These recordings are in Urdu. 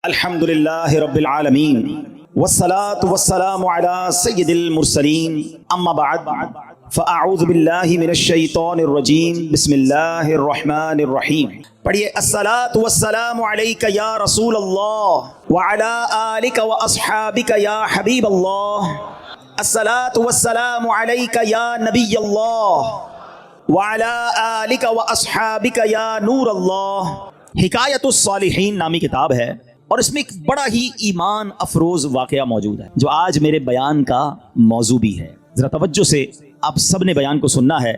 الحمد لله رب العالمين والصلاة والسلام على سيد المرسلين أما بعد فأعوذ بالله من الشيطان الرجيم بسم الله الرحمن الرحيم پڑھیے الصلاة والسلام عليك يا رسول الله وعلى آلك وأصحابك يا حبيب الله الصلاة والسلام عليك يا نبي الله وعلى آلك وأصحابك يا نور الله۔ حکایت الصالحین نامی کتاب ہے اور اس میں ایک بڑا ہی ایمان افروز واقعہ موجود ہے جو آج میرے بیان کا موضوع بھی ہے۔ ذرا توجہ سے آپ سب نے بیان کو سننا ہے۔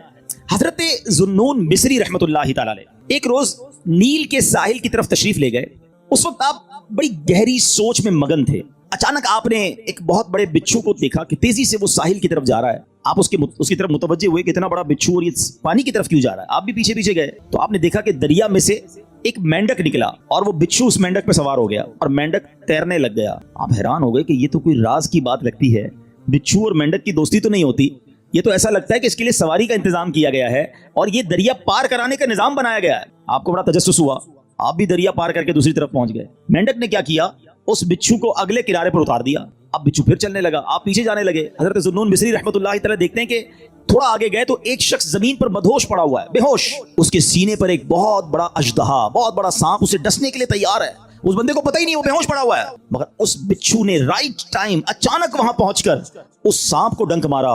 حضرت ذوالنون مصری رحمۃ اللہ تعالی علیہ ایک روز نیل کے ساحل کی طرف تشریف لے گئے۔ اس وقت آپ بڑی گہری سوچ میں مگن تھے۔ اچانک آپ نے ایک بہت بڑے بچھو کو دیکھا کہ تیزی سے وہ ساحل کی طرف جا رہا ہے۔ آپ اس کی طرف متوجہ ہوئے کہ اتنا بڑا بچھو اور یہ پانی کی طرف کیوں جا رہا ہے۔ آپ بھی پیچھے پیچھے گئے تو آپ نے دیکھا کہ دریا میں سے ایک مینڈک نکلا اور وہ بچھو اس مینڈک پہ سوار ہو گیا اور مینڈک تیرنے لگ گیا۔ آپ حیران ہو گئے کہ یہ تو کوئی راز کی بات لگتی ہے، بچھو اور مینڈک کی دوستی تو نہیں ہوتی، یہ تو ایسا لگتا ہے کہ اس کے لیے سواری کا انتظام کیا گیا ہے اور یہ دریا پار کرانے کا نظام بنایا گیا ہے۔ آپ کو بڑا تجسس ہوا، آپ بھی دریا پار کر کے دوسری طرف پہنچ گئے۔ مینڈک نے کیا کیا، اس بچھو کو اگلے کنارے پر اتار دیا۔ اب بچھو پھر چلنے لگا، آپ پیچھے جانے لگے۔ حضرت ذوالنون مصری رحمۃ اللہ تعالی دیکھتے ہیں کہ تھوڑا آگے گئے تو ایک شخص زمین پر مدہوش پڑا ہوا ہے، بے ہوش۔ اس کے سینے پر ایک بہت بڑا اژدہا، بہت بڑا سانپ اسے ڈسنے کے لیے تیار ہے۔ اس بندے کو پتہ ہی نہیں وہ بے ہوش پڑا ہوا ہے، مگر اس بچھو نے رائٹ ٹائم اچانک وہاں پہنچ کر اس سانپ کو ڈنک مارا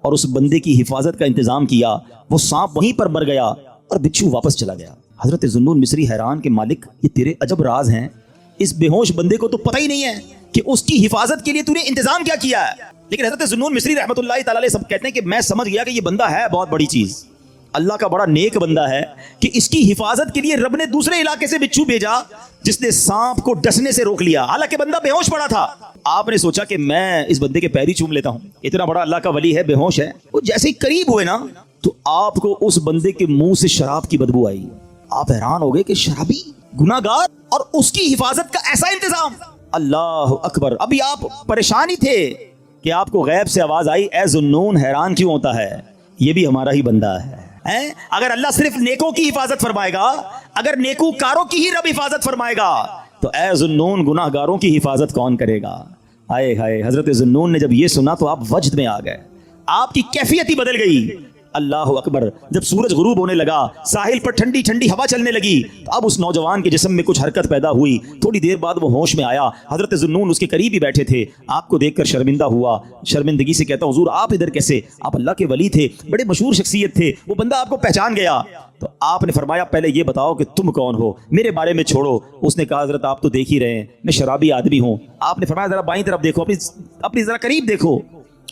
اور اس بندے کی حفاظت کا انتظام کیا۔ وہ سانپ وہیں پر مر گیا اور بچھو واپس چلا گیا۔ حضرت ذوالنون مصری حیران کہ مالک یہ تیرے عجب راز ہیں، اس بے ہوش بندے کو تو پتہ ہی نہیں ہے کہ اس کی حفاظت کے لیے تو نے انتظام کیا کیا ہے۔ لیکن حضرت ذوالنون مصری رحمۃ اللہ تعالی علیہ سب کہتے ہیں کہ میں سمجھ گیا کہ یہ بندہ ہے بہت بڑی چیز، اللہ کا بڑا نیک بندہ ہے کہ اس کی حفاظت کے لیے رب نے دوسرے علاقے سے بچھو بھیجا جس نے سانپ کو ڈسنے سے روک لیا، حالانکہ بندہ بے ہوش پڑا تھا۔ آپ نے سوچا کہ میں اس بندے کے پیری چوم لیتا ہوں، اتنا بڑا اللہ کا ولی ہے، بے ہوش ہے۔ وہ جیسے ہی قریب ہوئے نا تو آپ کو اس بندے کے منہ سے شراب کی بدبو آئی۔ آپ حیران ہو گئے کہ شرابی، گناہ گار، اور اس کی حفاظت کا ایسا انتظام۔ اللہ اکبر۔ ابھی آپ پریشان ہی تھے کہ آپ کو غیب سے آواز آئی، اے ذوالنون حیران کیوں ہوتا ہے، یہ بھی ہمارا ہی بندہ ہے۔ اگر اللہ صرف نیکوں کی حفاظت فرمائے گا، اگر نیکوکاروں کی ہی رب حفاظت فرمائے گا تو اے ذوالنون گناہ گاروں کی حفاظت کون کرے گا؟ ہائے ہائے۔ حضرت ذوالنون نے جب یہ سنا تو آپ وجد میں آ گئے، آپ کی کیفیت ہی بدل گئی۔ اللہ اکبر۔ جب سورج غروب ہونے لگا، ساحل پر ٹھنڈی ٹھنڈی ہوا چلنے لگی تو اب اس نوجوان کے جسم میں کچھ حرکت پیدا ہوئی۔ تھوڑی دیر بعد وہ ہوش میں آیا۔ حضرت ذوالنون اس کے قریب ہی بیٹھے تھے۔ آپ کو دیکھ کر شرمندہ ہوا، شرمندگی سے کہتا حضور آپ ادھر کیسے؟ آپ اللہ کے ولی تھے، بڑے مشہور شخصیت تھے، وہ بندہ آپ کو پہچان گیا۔ تو آپ نے فرمایا پہلے یہ بتاؤ کہ تم کون ہو، میرے بارے میں چھوڑو۔ اس نے کہا حضرت آپ تو دیکھ ہی رہے ہیں میں شرابی آدمی ہوں۔ آپ نے فرمایا ذرا بائیں طرف دیکھو، اپنی ذرا قریب دیکھو۔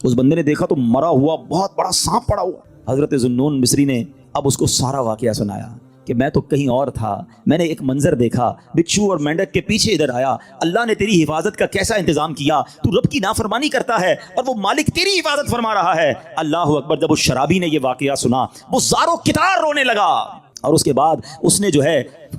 اس بندے نے دیکھا تو مرا ہوا بہت بڑا سانپ پڑا ہوا۔ حضرت ذوالنون مصری نے اب اس کو سارا واقعہ سنایا کہ میں تو کہیں اور تھا، میں نے ایک منظر دیکھا، بچھو اور مینڈک کے پیچھے ادھر آیا، اللہ نے تیری حفاظت کا کیسا انتظام کیا، تو رب کی نافرمانی کرتا ہے اور وہ مالک تیری حفاظت فرما رہا ہے۔ اللہ اکبر۔ جب اس شرابی نے یہ واقعہ سنا وہ زاروں کتار رونے لگا اور اس کے بعد اس نے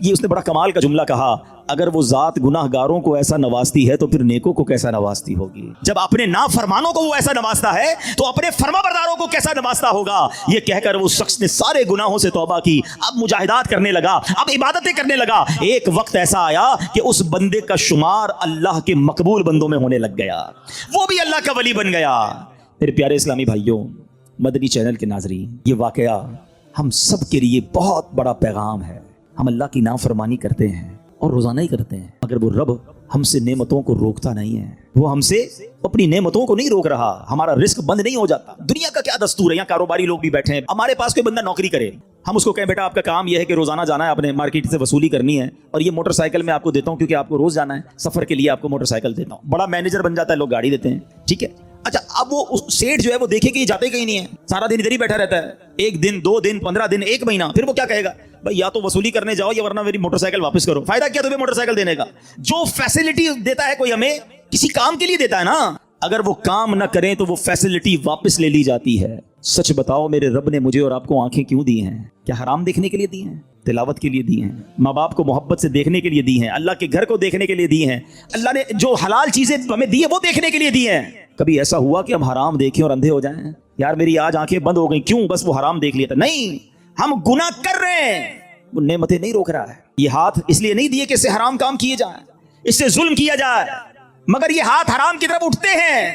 اس نے بڑا کمال کا جملہ کہا، اگر وہ ذات گناہ گاروں کو ایسا نوازتی ہے تو پھر نیکوں کو کیسا نوازتی ہوگی؟ جب اپنے نافرمانوں کو وہ ایسا نوازتا ہے تو اپنے فرما برداروں کو کیسا نوازتا ہوگا؟ یہ کہہ کر وہ شخص نے سارے گناہوں سے توبہ کی، اب مجاہدات کرنے لگا، اب عبادتیں کرنے لگا۔ ایک وقت ایسا آیا کہ اس بندے کا شمار اللہ کے مقبول بندوں میں ہونے لگ گیا، وہ بھی اللہ کا ولی بن گیا۔ میرے پیارے اسلامی بھائیوں، مدنی چینل کے ناظرین، یہ واقعہ ہم سب کے لیے بہت بڑا پیغام ہے۔ ہم اللہ کی نافرمانی کرتے ہیں اور روزانہ ہی کرتے ہیں، مگر وہ رب ہم سے نعمتوں کو روکتا نہیں ہے، وہ ہم سے اپنی نعمتوں کو نہیں روک رہا، ہمارا رزق بند نہیں ہو جاتا۔ دنیا کا کیا دستور ہے، یہاں کاروباری لوگ بھی بیٹھے ہیں، ہمارے پاس کوئی بندہ نوکری کرے، ہم اس کو کہیں بیٹا آپ کا کام یہ ہے کہ روزانہ جانا ہے، آپ نے مارکیٹ سے وصولی کرنی ہے اور یہ موٹر سائیکل میں آپ کو دیتا ہوں کیونکہ آپ کو روز جانا ہے، سفر کے لیے آپ کو موٹر سائیکل دیتا ہوں۔ بڑا مینیجر بن جاتا ہے، لوگ گاڑی دیتے ہیں، ٹھیک ہے۔ اچھا اب وہ سیٹ جو ہے وہ دیکھے کہ یہ جاتے کہیں نہیں ہے، سارا دن ادھر ہی بیٹھا رہتا ہے، ایک دن، 2 دن، 15 دن، 1 مہینہ، پھر وہ کیا کہے گا؟ بھائی یا تو وصولی کرنے جاؤ یا ورنہ میری موٹر سائیکل واپس کرو۔ فائدہ کیا تمہیں موٹر سائیکل دینے کا؟ جو فیسلٹی دیتا ہے کوئی ہمیں کسی کام کے لیے دیتا ہے نا، اگر وہ کام نہ کریں تو وہ فیسلٹی واپس لے لی جاتی ہے۔ سچ بتاؤ میرے رب نے مجھے اور آپ کو آنکھیں کیوں دی ہیں؟ کیا حرام دیکھنے کے لیے دی ہیں؟ تلاوت کے لیے دی ہیں، ماں باپ کو محبت سے دیکھنے کے لیے دی ہیں، اللہ کے گھر کو دیکھنے کے لیے دی ہیں، اللہ نے جو حلال چیزیں ہمیں دی ہیں وہ دیکھنے کے لیے دی ہیں۔ کبھی ایسا ہوا کہ ہم حرام دیکھیں اور اندھے ہو جائیں؟ یار میری آج آنکھیں بند ہو گئیں، کیوں؟ بس وہ حرام دیکھ لیا تھا۔ نہیں، ہم گناہ کر رہے ہیں، وہ نعمتیں نہیں روک رہا ہے۔ یہ ہاتھ اس لیے نہیں دیے کہ اس سے حرام کام کیے جائیں، اس سے ظلم کیا جائے، مگر یہ ہاتھ حرام کی طرف اٹھتے ہیں،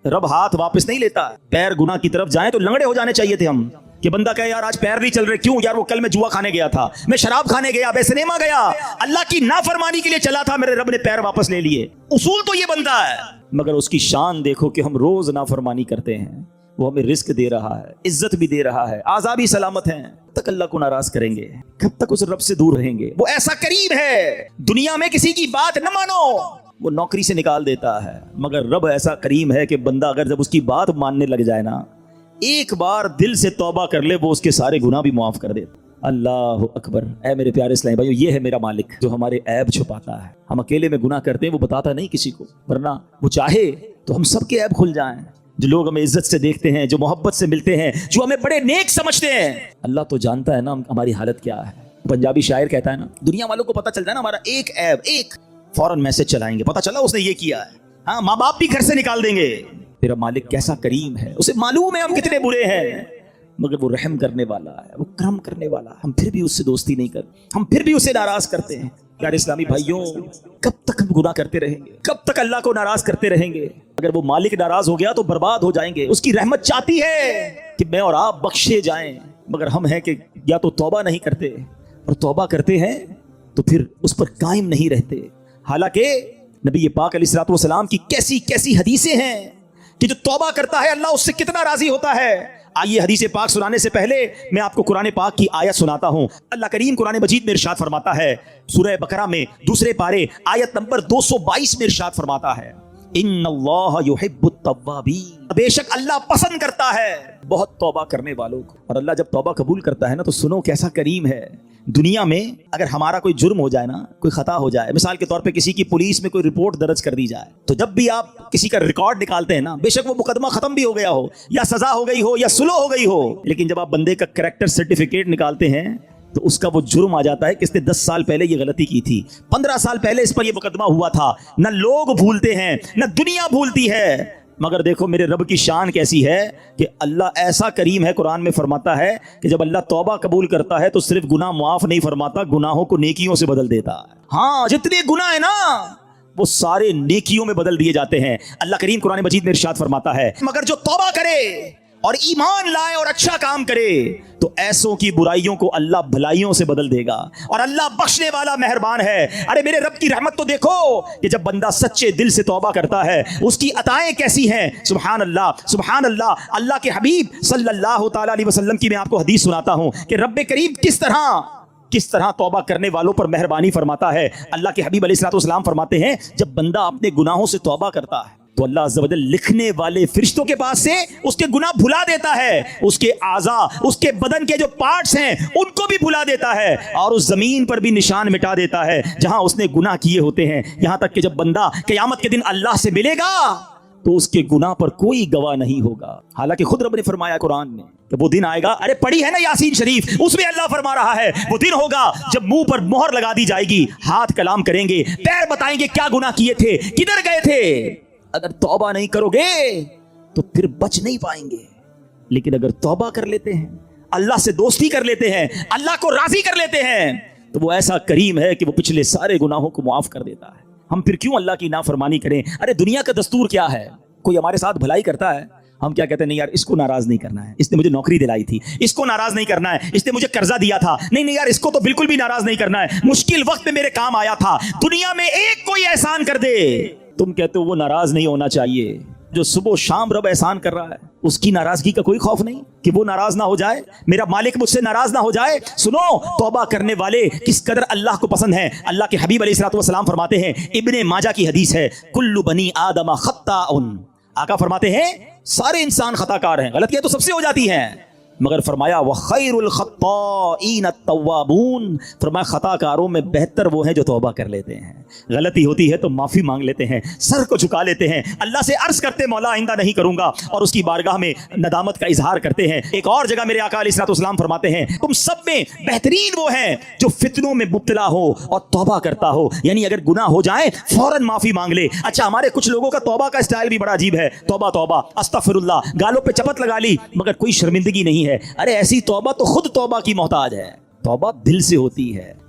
رب ہاتھ واپس نہیں لیتا۔ پیر گناہ کی طرف جائیں تو لنگڑے ہو جانے چاہیے تھے ہم، کہ بندہ کہے یار آج پیر نہیں چل رہے، کیوں یار؟ وہ کل میں جوا کھانے گیا تھا، میں شراب کھانے گیا، میں سنیما گیا، اللہ کی نافرمانی کے لیے چلا تھا، میرے رب نے پیر واپس لے لیے۔ اصول تو یہ بنتا ہے، مگر اس کی شان دیکھو کہ ہم روز نافرمانی کرتے ہیں، وہ ہمیں رزق دے رہا ہے، عزت بھی دے رہا ہے، اعضاء بھی سلامت ہیں، تک اللہ کو ناراض کریں گے؟ کب تک اس رب سے دور رہیں گے؟ وہ ایسا کریم ہے، دنیا میں کسی کی بات نہ مانو، وہ نوکری سے نکال دیتا ہے، مگر رب ایسا کریم ہے کہ بندہ اگر جب اس کی بات ماننے لگ جائے نا، ایک بار دل سے توبہ کر لے، وہ اس کے سارے گناہ بھی معاف کر دیتا۔ اللہ اکبر۔ اے میرے پیارے اسلامی بھائیو، یہ ہے میرا مالک جو ہمارے عیب چھپاتا ہے۔ ہم اکیلے میں گناہ کرتے ہیں، وہ بتاتا نہیں کسی کو، ورنہ وہ چاہے تو ہم سب کے عیب کھل جائیں۔ جو لوگ ہمیں عزت سے دیکھتے ہیں، جو محبت سے ملتے ہیں، جو ہمیں بڑے نیک سمجھتے ہیں، اللہ تو جانتا ہے نا ہماری حالت کیا ہے۔ پنجابی شاعر کہتا ہے نا، دنیا والوں کو پتہ چل جائے نا ہمارا ایک عیب، ایک فوراً میسج چلائیں گے، پتہ چلا اس نے یہ کیا ہے، ہاں ماں باپ بھی گھر سے نکال دیں گے۔ میرا مالک کیسا کریم ہے، اسے معلوم ہے ہم کتنے برے ہیں، مگر وہ رحم کرنے والا ہے، وہ کرم کرنے والا ہے، ہم پھر بھی اس سے دوستی نہیں کرتے، ہم پھر بھی اسے ناراض کرتے ہیں۔ پیارے اسلامی بھائیوں، کب تک ہم گناہ کرتے رہیں گے؟ کب تک اللہ کو ناراض کرتے رہیں گے؟ اگر وہ مالک ناراض ہو گیا تو برباد ہو جائیں گے۔ اس کی رحمت چاہتی ہے کہ میں اور آپ بخشے جائیں، مگر ہم ہیں کہ یا تو توبہ نہیں کرتے، اور توبہ کرتے ہیں تو پھر اس پر قائم نہیں رہتے۔ حالانکہ نبی پاک علیہ الصلوۃ والسلام کی کیسی کیسی حدیثیں ہیں کہ جو توبہ کرتا ہے اللہ اس سے کتنا راضی ہوتا ہے۔ آئیے حدیث پاک سنانے سے پہلے میں آپ کو قرآن پاک کی آیت سناتا ہوں۔ اللہ کریم قرآن مجید میں ارشاد فرماتا ہے، سورہ بقرہ میں دوسرے پارے آیت نمبر 222 میں ارشاد فرماتا ہے، ان اللہ یحب التوابین، بے شک اللہ پسند کرتا ہے بہت توبہ کرنے والوں کو۔ اور اللہ جب توبہ قبول کرتا ہے نا تو سنو کیسا کریم ہے۔ دنیا میں اگر ہمارا کوئی جرم ہو جائے نا، کوئی خطا ہو جائے، مثال کے طور پہ کسی کی پولیس میں کوئی رپورٹ درج کر دی جائے، تو جب بھی آپ کسی کا ریکارڈ نکالتے ہیں نا، بے شک وہ مقدمہ ختم بھی ہو گیا ہو، یا سزا ہو گئی ہو، یا سلو ہو گئی ہو، لیکن جب آپ بندے کا کریکٹر سرٹیفکیٹ نکالتے ہیں تو اس کا وہ جرم آ جاتا ہے کہ اس نے 10 سال پہلے یہ غلطی کی تھی، 15 سال پہلے اس پر یہ مقدمہ ہوا تھا۔ نہ لوگ بھولتے ہیں، نہ دنیا بھولتی ہے، مگر دیکھو میرے رب کی شان کیسی ہے کہ اللہ ایسا کریم ہے، قرآن میں فرماتا ہے کہ جب اللہ توبہ قبول کرتا ہے تو صرف گناہ معاف نہیں فرماتا، گناہوں کو نیکیوں سے بدل دیتا ہے۔ ہاں، جتنے گناہ ہیں نا وہ سارے نیکیوں میں بدل دیے جاتے ہیں۔ اللہ کریم قرآن مجید میں ارشاد فرماتا ہے، مگر جو توبہ کرے اور ایمان لائے اور اچھا کام کرے تو ایسوں کی برائیوں کو اللہ بھلائیوں سے بدل دے گا، اور اللہ بخشنے والا مہربان ہے۔ ارے میرے رب کی رحمت تو دیکھو کہ جب بندہ سچے دل سے توبہ کرتا ہے اس کی عطائیں کیسی ہیں، سبحان اللہ سبحان اللہ۔ اللہ کے حبیب صلی اللہ تعالی علیہ وسلم کی میں آپ کو حدیث سناتا ہوں کہ رب کریم کس طرح توبہ کرنے والوں پر مہربانی فرماتا ہے۔ اللہ کے حبیب علیہ الصلوۃ والسلام فرماتے ہیں، جب بندہ اپنے گناہوں سے توبہ کرتا ہے تو اللہ عز و جل لکھنے والے فرشتوں کے پاس سے اس کے گناہ بھلا دیتا ہے، اس کے اعضاء، اس کے بدن کے جو پارٹس ہیں ان کو بھی بھلا دیتا ہے، اور اس زمین پر بھی نشان مٹا دیتا ہے جہاں اس نے گناہ کیے ہوتے ہیں، یہاں تک کہ جب بندہ قیامت کے دن اللہ سے ملے گا تو اس کے گناہ پر کوئی گواہ نہیں ہوگا۔ حالانکہ خود رب نے فرمایا قرآن میں کہ وہ دن آئے گا، ارے پڑھی ہے نا یاسین شریف، اس میں اللہ فرما رہا ہے وہ دن ہوگا جب منہ پر مہر لگا دی جائے گی، ہاتھ کلام کریں گے، پیر بتائیں گے کیا گناہ کیے تھے، کدھر گئے تھے۔ اگر توبہ نہیں کرو گے تو پھر بچ نہیں پائیں گے، لیکن اگر توبہ کر لیتے ہیں، اللہ سے دوستی کر لیتے ہیں، اللہ کو راضی کر لیتے ہیں، تو وہ ایسا کریم ہے کہ وہ پچھلے سارے گناہوں کو معاف کر دیتا ہے۔ ہم پھر کیوں اللہ کی نافرمانی کریں؟ ارے دنیا کا دستور کیا ہے، کوئی ہمارے ساتھ بھلائی کرتا ہے، ہم کیا کہتے ہیں، نہیں یار اس کو ناراض نہیں کرنا ہے، اس نے مجھے نوکری دلائی تھی، اس کو ناراض نہیں کرنا ہے، اس نے مجھے قرضہ دیا تھا، نہیں یار اس کو تو بالکل بھی ناراض نہیں کرنا ہے، مشکل وقت میں میرے کام آیا تھا۔ دنیا میں ایک کوئی احسان کر دے، تم کہتے ہو وہ ناراض نہیں ہونا چاہیے۔ جو صبح و شام رب احسان کر رہا ہے اس کی ناراضگی کا کوئی خوف نہیں کہ وہ ناراض نہ ہو جائے، میرا مالک مجھ سے ناراض نہ ہو جائے۔ سنو توبہ کرنے والے کس قدر اللہ کو پسند ہیں۔ اللہ کے حبیب علیہ الصلوۃ والسلام فرماتے ہیں، ابن ماجہ کی حدیث ہے، کل بنی آدم خطاء، آقا فرماتے ہیں سارے انسان خطا کار ہیں، غلطیاں تو سب سے ہو جاتی ہیں، مگر فرمایا وخیر الخطائین التوابون، فرمایا خطا کاروں میں بہتر وہ ہیں جو توبہ کر لیتے ہیں، غلطی ہوتی ہے تو معافی مانگ لیتے ہیں، سر کو جھکا لیتے ہیں، اللہ سے عرض کرتے مولا آئندہ نہیں کروں گا، اور اس کی بارگاہ میں ندامت کا اظہار کرتے ہیں۔ ایک اور جگہ میرے آقا علیہ الصلوۃ والسلام فرماتے ہیں، تم سب میں بہترین وہ ہیں جو فتنوں میں مبتلا ہو اور توبہ کرتا ہو، یعنی اگر گناہ ہو جائے فوراً معافی مانگ لے۔ اچھا ہمارے کچھ لوگوں کا توبہ کا اسٹائل بھی بڑا عجیب ہے، توبہ توبہ استغفر اللہ، گالوں پہ چپت لگا لی مگر کوئی شرمندگی نہیں ہے۔ ارے ایسی توبہ تو خود توبہ کی محتاج ہے، توبہ دل سے ہوتی ہے۔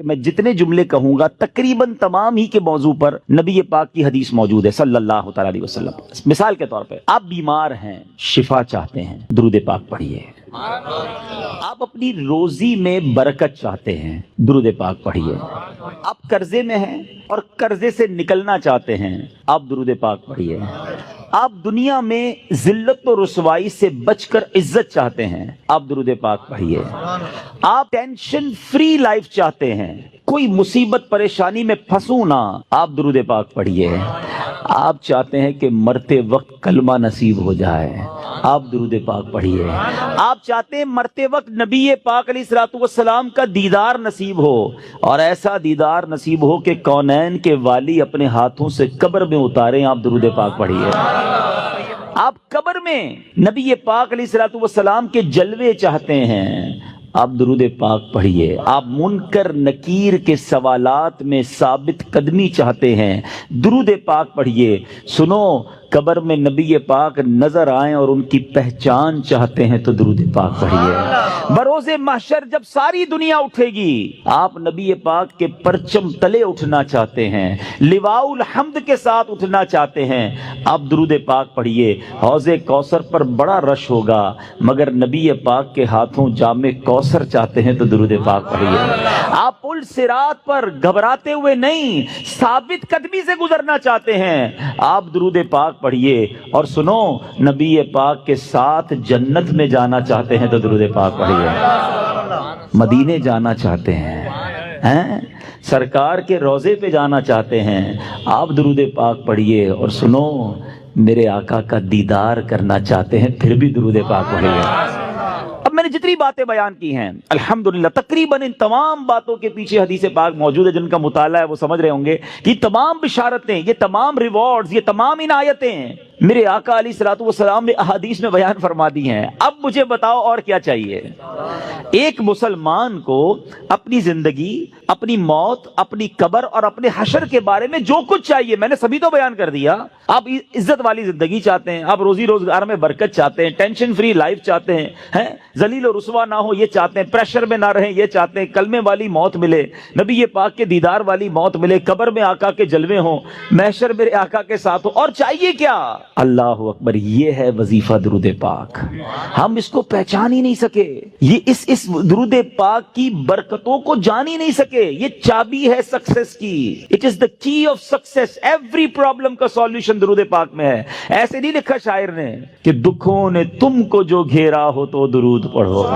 میں جتنے جملے کہوں گا تقریباً تمام ہی کے موضوع پر نبی پاک کی حدیث موجود ہے صلی اللہ تعالی علیہ وسلم. مثال کے طور پہ آپ بیمار ہیں، شفا چاہتے ہیں، درود پاک پڑھیے. آپ اپنی روزی میں برکت چاہتے ہیں، درود پاک پڑھیے. آپ قرضے میں ہیں اور قرضے سے نکلنا چاہتے ہیں، آپ درود پاک پڑھیے. آپ دنیا میں ذلت و رسوائی سے بچ کر عزت چاہتے ہیں، آپ درود پاک پڑھیے. آپ ٹینشن فری لائف چاہتے ہیں، کوئی مصیبت پریشانی میں پھنسوں نہ، آپ درود پاک پڑھیے. آپ چاہتے ہیں کہ مرتے وقت کلمہ نصیب ہو جائے، آپ درود پاک پڑھیے. آپ چاہتے ہیں مرتے وقت نبی پاک علیہ الصلوۃ والسلام کا دیدار نصیب ہو، اور ایسا دیدار نصیب ہو کہ کونین کے والی اپنے ہاتھوں سے قبر میں اتاریں، آپ درود پاک پڑھیے. آپ قبر میں نبی پاک علیہ الصلوۃ والسلام کے جلوے چاہتے ہیں، آپ درود پاک پڑھیے. آپ منکر نکیر کے سوالات میں ثابت قدمی چاہتے ہیں، درود پاک پڑھیے. سنو، قبر میں نبی پاک نظر آئیں اور ان کی پہچان چاہتے ہیں تو درود پاک پڑھیے. بروز محشر جب ساری دنیا اٹھے گی، آپ نبی پاک کے پرچم تلے اٹھنا چاہتے ہیں، لواء الحمد کے ساتھ اٹھنا چاہتے ہیں، آپ درود پاک پڑھیے. حوض کوثر پر بڑا رش ہوگا، مگر نبی پاک کے ہاتھوں جام کوثر چاہتے ہیں تو درود پاک پڑھیے. آپ پل صراط پر گھبراتے ہوئے نہیں، ثابت قدمی سے گزرنا چاہتے ہیں، آپ درود پاک پڑھیے. اور سنو، نبی پاک کے ساتھ جنت میں جانا چاہتے ہیں تو درود پاک پڑھیے. مدینے جانا چاہتے ہیں، سرکار کے روضے پہ جانا چاہتے ہیں، آپ درود پاک پڑھیے. اور سنو، میرے آقا کا دیدار کرنا چاہتے ہیں، پھر بھی درود پاک پڑھیے. اب میں نے جتنی باتیں بیان کی ہیں الحمدللہ تقریباً ان تمام باتوں کے پیچھے حدیث پاک موجود ہے. جن کا مطالعہ ہے وہ سمجھ رہے ہوں گے کہ یہ تمام بشارتیں، یہ تمام ریوارڈز، یہ تمام عنایتیں میرے آقا علیہ الصلوۃ والسلام نے احادیث میں بیان فرما دی ہیں. اب مجھے بتاؤ اور کیا چاہیے؟ ایک مسلمان کو اپنی زندگی، اپنی موت، اپنی قبر اور اپنے حشر کے بارے میں جو کچھ چاہیے میں نے سبھی تو بیان کر دیا. آپ عزت والی زندگی چاہتے ہیں، آپ روزی روزگار میں برکت چاہتے ہیں، ٹینشن فری لائف چاہتے ہیں، ذلیل و رسوا نہ ہو یہ چاہتے ہیں، پریشر میں نہ رہیں یہ چاہتے ہیں، کلمے والی موت ملے، نبی پاک کے دیدار والی موت ملے، قبر میں آقا کے جلوے ہوں، محشر میرے آقا کے ساتھ ہو، اور چاہیے کیا؟ اللہ اکبر. یہ ہے وظیفہ درود پاک. ہم اس کو پہچان ہی نہیں سکے، یہ اس درود پاک کی برکتوں کو جان ہی نہیں سکے. یہ چابی ہے سکسیس کی. اٹ از دا کی آف سکسیس. ایوری پرابلم کا سولوشن درود پاک میں ہے. ایسے نہیں لکھا شاعر نے کہ دکھوں نے تم کو جو گھیرا ہو تو درود پڑھو،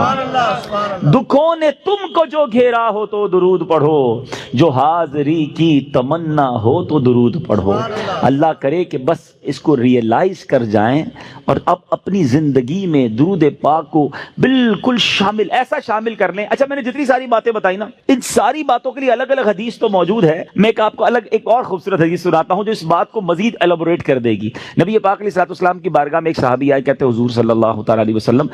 دکھوں نے تم کو جو گھیرا ہو تو درود پڑھو، جو حاضری کی تمنا ہو تو درود پڑھو. اللہ کرے کہ بس اس کو ریئلائز کر جائیں اور اب اپنی زندگی میں درود پاک کو بالکل شامل، ایسا شامل کر لیں. اچھا، میں نے جتنی ساری باتیں بتائی نا، ان ساری باتوں کے لیے الگ الگ حدیث تو موجود ہے. میں آپ کو الگ ایک اور خوبصورت حدیث سناتا ہوں جو اس بات کو مزید ایلابوریٹ کر دے گی. نبی پاک علیہ الصلوۃ والسلام کی بارگاہ میں ایک صحابی آئے، کہتے حضور صلی اللہ تعالی علیہ وسلم،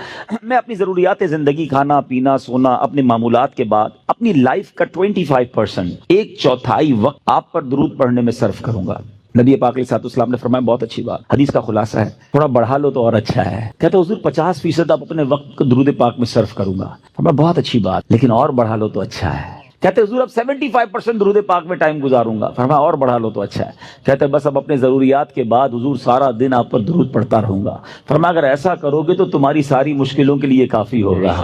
میں اپنی ضروریات زندگی، کھانا پینا سونا، اپنے معمولات کے بعد اپنی لائف کا 25%، ایک چوتھائی وقت آپ پر درود پڑھنے میں صرف کروں گا. نبی پاک علیہ الصلوۃ والسلام نے فرمایا بہت اچھی بات. حدیث کا خلاصہ ہے، تھوڑا بڑھا لو تو اور اچھا ہے. کہتے حضور 50% آپ اپنے وقت کو درود پاک میں صرف کروں گا. فرمایا بہت اچھی بات، لیکن اور بڑھا لو تو اچھا ہے. کہتے حضور اب 75% درود پاک میں ٹائم گزاروں گا. فرمایا اور بڑھا لو تو اچھا ہے. کہتے بس اب اپنے ضروریات کے بعد حضور سارا دن آپ پر درود پڑھتا رہوں گا. فرمایا اگر ایسا کرو گے تو تمہاری ساری مشکلوں کے لیے کافی ہوگا،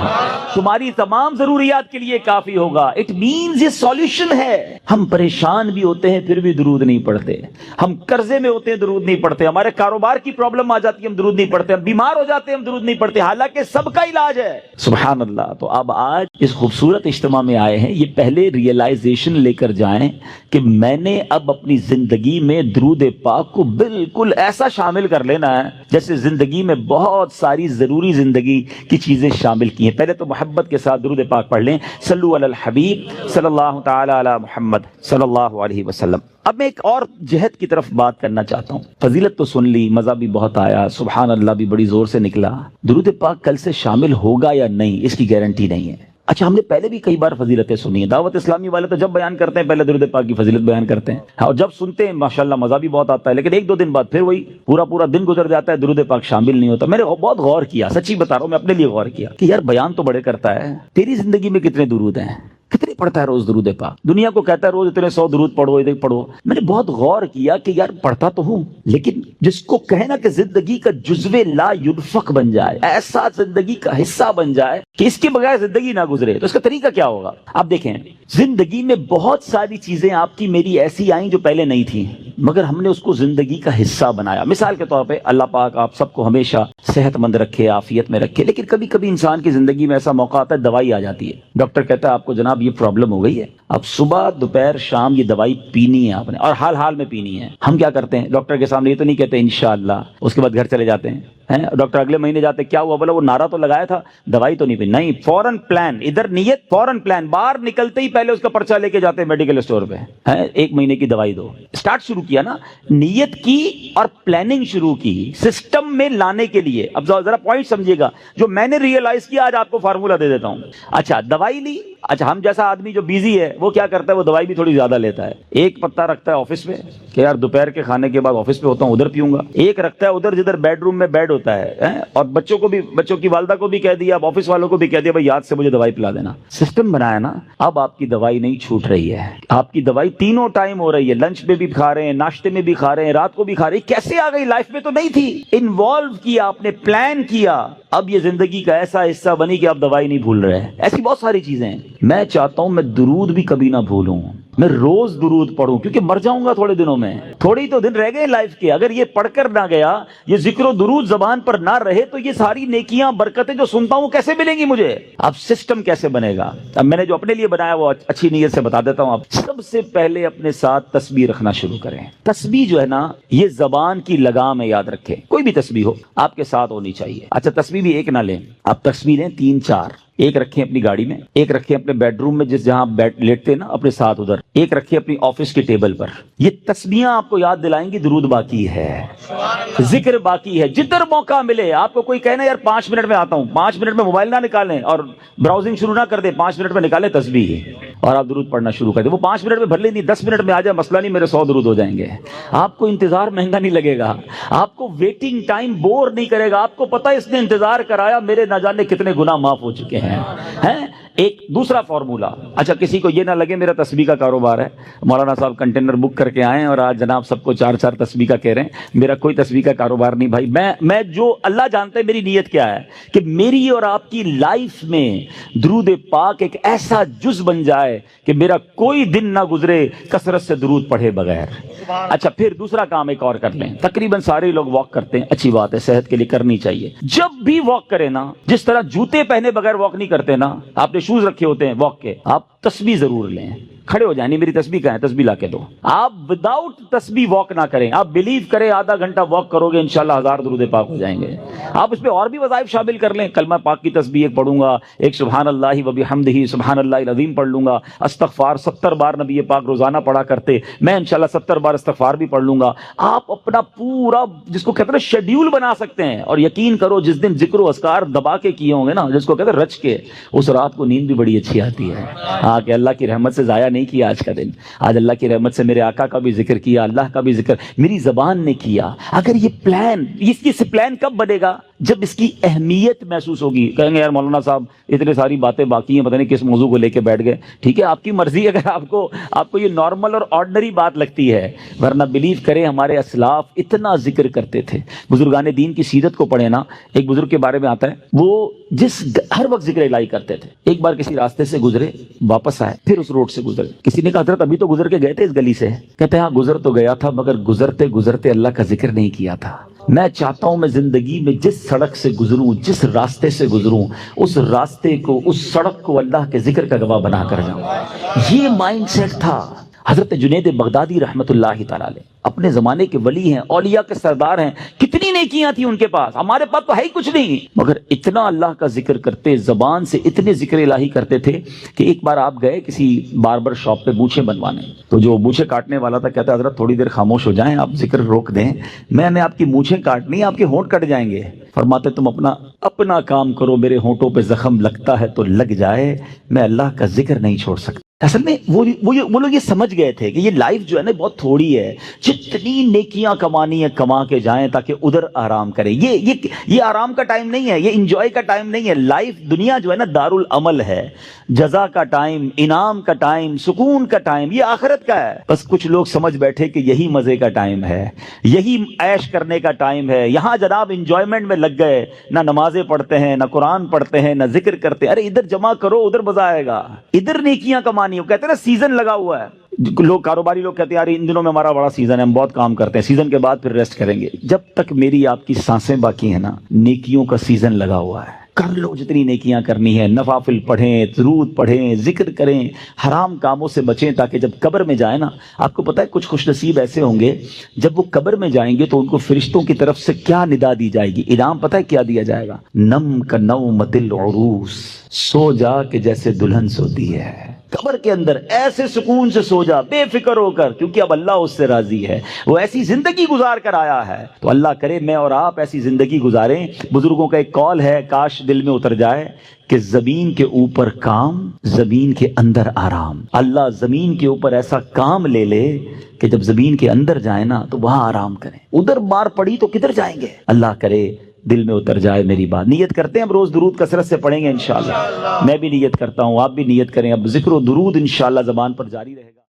تمہاری تمام ضروریات کے لیے کافی ہوگا. اٹ مینز یہ سولوشن ہے. ہم پریشان بھی ہوتے ہیں پھر بھی درود نہیں پڑھتے، ہم قرضے میں ہوتے ہیں درود نہیں پڑھتے، ہمارے کاروبار کی پرابلم آ جاتی ہے ہم درود نہیں پڑھتے، ہم بیمار ہو جاتے ہیں ہم درود نہیں پڑھتے، حالانکہ سب کا علاج ہے. سبحان اللہ. تو اب آج اس خوبصورت اجتماع میں آئے ہیں، یہ پہلے ریئلائزیشن لے کر جائیں کہ میں نے اب اپنی زندگی میں درود پاک کو بالکل ایسا شامل کر لینا ہے جیسے زندگی میں بہت ساری ضروری زندگی کی چیزیں شامل کی ہیں. پہلے تو محبت کے ساتھ درود پاک پڑھ لیں. صلو علی الحبیب صلی اللہ تعالی علی محمد صلی اللہ علیہ وسلم. اب میں ایک اور جہت کی طرف بات کرنا چاہتا ہوں. فضیلت تو سن لی، مزہ بھی بہت آیا، سبحان اللہ بھی بڑی زور سے نکلا. درود پاک کل سے شامل ہوگا یا نہیں اس کی گارنٹی نہیں ہے. اچھا، ہم نے پہلے بھی کئی بار فضیلتیں سنی ہیں. دعوت اسلامی والے تو جب بیان کرتے ہیں پہلے درود پاک کی فضیلت بیان کرتے ہیں، اور جب سنتے ہیں ماشاءاللہ مزہ بھی بہت آتا ہے، لیکن ایک دو دن بعد پھر وہی پورا دن گزر جاتا ہے، درود پاک شامل نہیں ہوتا. میں نے بہت غور کیا، سچی بتا رہا ہوں، میں اپنے لیے غور کیا کہ یار بیان تو بڑے کرتا ہے، تیری زندگی میں کتنے درود ہیں، کتنے نہیں پڑھتا ہے روز درود پاک. دنیا کو کہتا ہے روز اتنے 100 درود پڑھو ادھر پڑھو. میں نے بہت غور کیا کہ یار پڑھتا تو ہوں لیکن جس کو کہنا کہ زندگی کا جزو لا ينفق بن جائے, ایسا زندگی کا حصہ بن جائے کہ اس کے بغیر زندگی نہ گزرے, تو اس کا طریقہ کیا ہوگا؟ آپ دیکھیں زندگی میں بہت ساری چیزیں آپ کی میری ایسی آئیں جو پہلے نہیں تھیں مگر ہم نے اس کو زندگی کا حصہ بنایا. مثال کے طور پہ اللہ پاک آپ سب کو ہمیشہ صحت مند رکھے, عافیت میں رکھے, لیکن کبھی کبھی انسان کی زندگی میں ایسا موقع آتا ہے دوائی آ جاتی ہے. ڈاکٹر کہتا ہے آپ کو جناب یہ پرابلم ہو گئی ہے, اب صبح دوپہر شام یہ دوائی پینی ہے آپ نے, اور حال حال میں پینی ہے. ہم کیا کرتے ہیں ڈاکٹر کے سامنے یہ تو نہیں کہتے انشاءاللہ, اس کے بعد گھر چلے جاتے ہیں. ڈاکٹر اگلے مہینے جاتے, کیا ہوا؟ بولا وہ نعرہ تو لگایا تھا, دوائی تو نہیں پی. نہیں, فوراً پلان, ادھر نیت فوراً پلان, باہر نکلتے ہی پہلے اس کا پرچہ لے کے جاتے ہیں میڈیکل اسٹور پہ, 1 مہینے کی دوائی دو. اسٹارٹ شروع کیا نا, نیت کی اور پلاننگ شروع کی سسٹم میں لانے کے لیے. اب ذرا پوائنٹ سمجھیے گا جو میں نے ریئلائز کیا, آج آپ کو فارمولا دے دیتا ہوں. اچھا دوائی لی, اچھا ہم جیسا آدمی جو بیزی ہے وہ کیا کرتا ہے, وہ دوائی بھی تھوڑی زیادہ لیتا ہے. ایک پتا رکھتا ہے آفس میں کہ یار دوپہر کے کھانے کے بعد آفس پہ ہوتا ہوں ادھر پیوں گا. ایک رکھتا ہے ادھر جدھر بیڈ روم میں بیڈ ہوتا ہے, اور بچوں کو بھی, بچوں کی والدہ کو بھی کہہ دیا, اب آفس والوں کو بھی کہہ دیا بھائی یاد سے مجھے دوائی پلا دینا. سسٹم بنایا نا, اب آپ کی دوائی نہیں چھوٹ رہی ہے, آپ کی دوائی تینوں ٹائم ہو رہی ہے. لنچ میں بھی کھا رہے ہیں, ناشتے میں بھی کھا رہے ہیں, رات کو بھی کھا رہے ہیں. کیسے آ گئی؟ لائف میں تو نہیں تھی, انوالو کیا آپ نے, پلان کیا, اب یہ زندگی کا ایسا حصہ بنی کہ آپ دوائی نہیں بھول رہے. ایسی بہت ساری چیزیں ہیں. میں چاہتا ہوں میں درود بھی کبھی نہ بھولوں, میں روز درود پڑھوں, کیونکہ مر جاؤں گا تھوڑے دنوں میں, تھوڑی تو دن رہ گئے لائف کے. اگر یہ پڑھ کر نہ گیا, یہ ذکر و درود زبان پر نہ رہے, تو یہ ساری نیکیاں برکتیں جو سنتا ہوں کیسے ملیں گی مجھے؟ اب سسٹم کیسے بنے گا؟ اب میں نے جو اپنے لیے بنایا وہ اچھی نیت سے بتا دیتا ہوں. اب سب سے پہلے اپنے ساتھ تسبیح رکھنا شروع کریں. تسبیح جو ہے نا یہ زبان کی لگام ہے, یاد رکھیں. کوئی بھی تسبیح ہو آپ کے ساتھ ہونی چاہیے. اچھا تسبیح بھی ایک نہ لیں, آپ تسبیح لیں 3-4. ایک رکھیں اپنی گاڑی میں, ایک رکھیں اپنے بیڈ روم میں جس جہاں بیٹھ لیٹتے ہیں نا اپنے ساتھ ادھر, ایک رکھیں اپنی آفس کی ٹیبل پر. یہ تسبیحاں آپ کو یاد دلائیں گی درود باقی ہے, ذکر باقی ہے. جدھر موقع ملے آپ کو کوئی کہنا یار 5 منٹ میں آتا ہوں, 5 منٹ میں موبائل نہ نکالیں اور براؤزنگ شروع نہ کر دیں, 5 منٹ میں نکالیں تسبیح اور آپ درود پڑھنا شروع کر دیں. وہ 5 منٹ میں بھر لیں, نہیں 10 منٹ میں آ جائے مسئلہ نہیں, میرے 100 درود ہو جائیں گے. آپ کو انتظار مہنگا نہیں لگے گا, آپ کو ویٹنگ ٹائم بور نہیں کرے گا. آپ کو پتہ ہے اس نے انتظار کرایا, میرے نہ جانے کتنے گناہ معاف ہو چکے ہیں. ایک دوسرا فارمولا, اچھا کسی کو یہ نہ لگے میرا تسبیح کا کاروبار ہے, مولانا صاحب کنٹینر بک کر کے آئے اور آج جناب سب کو 4 تسبیح کا کہہ رہے ہیں. میرا کوئی تسبیح کا کاروبار نہیں بھائی. میں جو اللہ جانتا ہے میری نیت کیا ہے کہ میری اور آپ کی لائف میں درود پاک ایک ایسا جز بن جائے کہ میرا کوئی دن نہ گزرے کثرت سے درود پڑھے بغیر. اچھا پھر دوسرا کام ایک اور کر لیں. تقریباً سارے لوگ واک کرتے ہیں, اچھی بات ہے, صحت کے لیے کرنی چاہیے. جب بھی واک کریں نا, جس طرح جوتے پہنے بغیر واک نہیں کرتے نا, آپ نے شوز رکھے ہوتے ہیں واک کے, آپ تسبیح ضرور لیں. کھڑے ہو جائیں, نہیں میری تسبیح کہاں ہے, تسبیح لا کے دو. آپ وداؤٹ تسبیح واک نہ کریں. آپ بلیو کریں آدھا گھنٹہ واک کرو گے انشاءاللہ 1000 درود پاک ہو جائیں گے. آپ اس پہ اور بھی وظائف شامل کر لیں. کلمہ پاک کی تسبیح ایک پڑھوں گا, ایک سبحان اللہ و بحمدہ سبحان اللہ العظیم پڑھ لوں گا. استغفار 70 بار نبی پاک روزانہ پڑھا کرتے, میں انشاءاللہ 70 بار استغفار بھی پڑھ لوں گا. آپ اپنا پورا جس کو کہتے ہیں شیڈیول بنا سکتے ہیں, اور یقین کرو جس دن ذکر و اذکار دبا کے کیے ہوں گے نا, جس کو کہتے ہیں رچ کے, اس رات کو نیند بھی بڑی اچھی آتی ہے. ہاں کہ اللہ کی رحمت سے ضائع نہیں کیا آج کا دن. آج اللہ کی رحمت سے میرے آقا کا بھی ذکر کیا, اللہ کا بھی ذکر میری زبان نے کیا. اگر یہ پلان, اس پلان کب بنے گا؟ جب اس کی اہمیت محسوس ہوگی. کہیں گے یار مولانا صاحب اتنے ساری باتیں باقی ہیں, پتہ نہیں کس موضوع کو لے کے بیٹھ گئے. ٹھیک ہے, آپ کی مرضی. اگر آپ کو یہ نارمل اور آرڈنری بات لگتی ہے, ورنہ بلیو کریں ہمارے اسلاف اتنا ذکر کرتے تھے. بزرگان دین کی سیرت کو پڑھیں نا, ایک بزرگ کے بارے میں آتا ہے, وہ ہر وقت ذکر الہی کرتے تھے. ایک بار کسی راستے سے گزرے, واپس آئے, پھر اس روڈ سے گزرے. کسی نے کہا حضرت ابھی تو گزر کے گئے تھے اس گلی سے. کہتے ہیں ہاں گزر تو گیا تھا, مگر گزرتے گزرتے اللہ کا ذکر نہیں کیا تھا. میں چاہتا ہوں میں زندگی میں جس سڑک سے گزروں, جس راستے سے گزروں, اس راستے کو, اس سڑک کو اللہ کے ذکر کا گواہ بنا کر جاؤں. یہ مائنڈ سیٹ تھا. حضرت جنید بغدادی رحمت اللہ تعالی علیہ اپنے زمانے کے ولی ہیں, اولیاء کے سردار ہیں. کتنی نیکیاں تھیں ان کے پاس, ہمارے پاس تو ہے ہی کچھ نہیں, مگر اتنا اللہ کا ذکر کرتے, زبان سے اتنے ذکر الہی کرتے تھے کہ ایک بار آپ گئے کسی باربر شاپ پہ مونچھیں بنوانے. تو جو مونچھیں کاٹنے والا تھا کہتا حضرت تھوڑی دیر خاموش ہو جائیں, آپ ذکر روک دیں, میں نے آپ کی مونچھیں کاٹنی, آپ کے ہونٹ کٹ جائیں گے. فرماتے تم اپنا کام کرو, میرے ہونٹوں پہ زخم لگتا ہے تو لگ جائے, میں اللہ کا ذکر نہیں چھوڑ سکتا. اصل میں وہ لوگ یہ سمجھ گئے تھے کہ یہ لائف جو ہے نا بہت تھوڑی ہے، جتنی نیکیاں کمانی ہے کما کے جائیں تاکہ ادھر آرام کریں. یہ آرام کا ٹائم نہیں ہے، یہ انجوائے کا ٹائم نہیں ہے. لائف دنیا جو ہے نا دار العمل ہے، جزا کا ٹائم، انعام کا ٹائم، سکون کا ٹائم یہ آخرت کا ہے. بس کچھ لوگ سمجھ بیٹھے کہ یہی مزے کا ٹائم ہے، یہی عیش کرنے کا ٹائم ہے. یہاں جناب انجوائمنٹ میں لگ گئے، نہ نمازیں پڑھتے ہیں، نہ قرآن پڑھتے ہیں، نہ ذکر کرتے ہیں. ارے ادھر جمع کرو، ادھر مزہ آئے گا. ادھر نیکیاں کمانی، وہ کہتے ہیں نا سیزن لگا ہوا ہے. لوگ کاروباری لوگ کہتے ہیں یار ان دنوں میں ہمارا بڑا سیزن ہے، ہم بہت کام کرتے ہیں، سیزن کے بعد پھر ریسٹ کریں گے. جب تک میری آپ کی سانسیں باقی ہیں نا، نیکیوں کا سیزن لگا ہوا ہے. کر لو جتنی نیکیاں کرنی ہے، نوافل پڑھیں، درود پڑھیں، ذکر کریں، حرام کاموں سے بچیں، تاکہ جب قبر میں جائیں نا، آپ کو پتہ ہے کچھ خوش نصیب ایسے ہوں گے جب وہ قبر میں جائیں گے تو ان کو فرشتوں کی طرف سے کیا ندا دی جائے گی، انعام پتہ ہے کیا دیا جائے گا؟ نم کا نومت العروس، سو جا کہ جیسے دلہن سوتی ہے. قبر کے اندر ایسے سکون سے سو جا، بے فکر ہو کر، کیونکہ اب اللہ اس سے راضی ہے، وہ ایسی زندگی گزار کر آیا ہے. تو اللہ کرے میں اور آپ ایسی زندگی گزاریں. بزرگوں کا ایک قول ہے، کاش دل میں اتر جائے، کہ زمین کے اوپر کام، زمین کے اندر آرام. اللہ زمین کے اوپر ایسا کام لے لے کہ جب زمین کے اندر جائیں نا تو وہاں آرام کریں. ادھر مار پڑی تو کدھر جائیں گے؟ اللہ کرے دل میں اتر جائے میری بات. نیت کرتے ہیں اب روز درود کثرت سے پڑھیں گے انشاءاللہ. میں بھی نیت کرتا ہوں، آپ بھی نیت کریں. اب ذکر و درود انشاءاللہ زبان پر جاری رہے گا.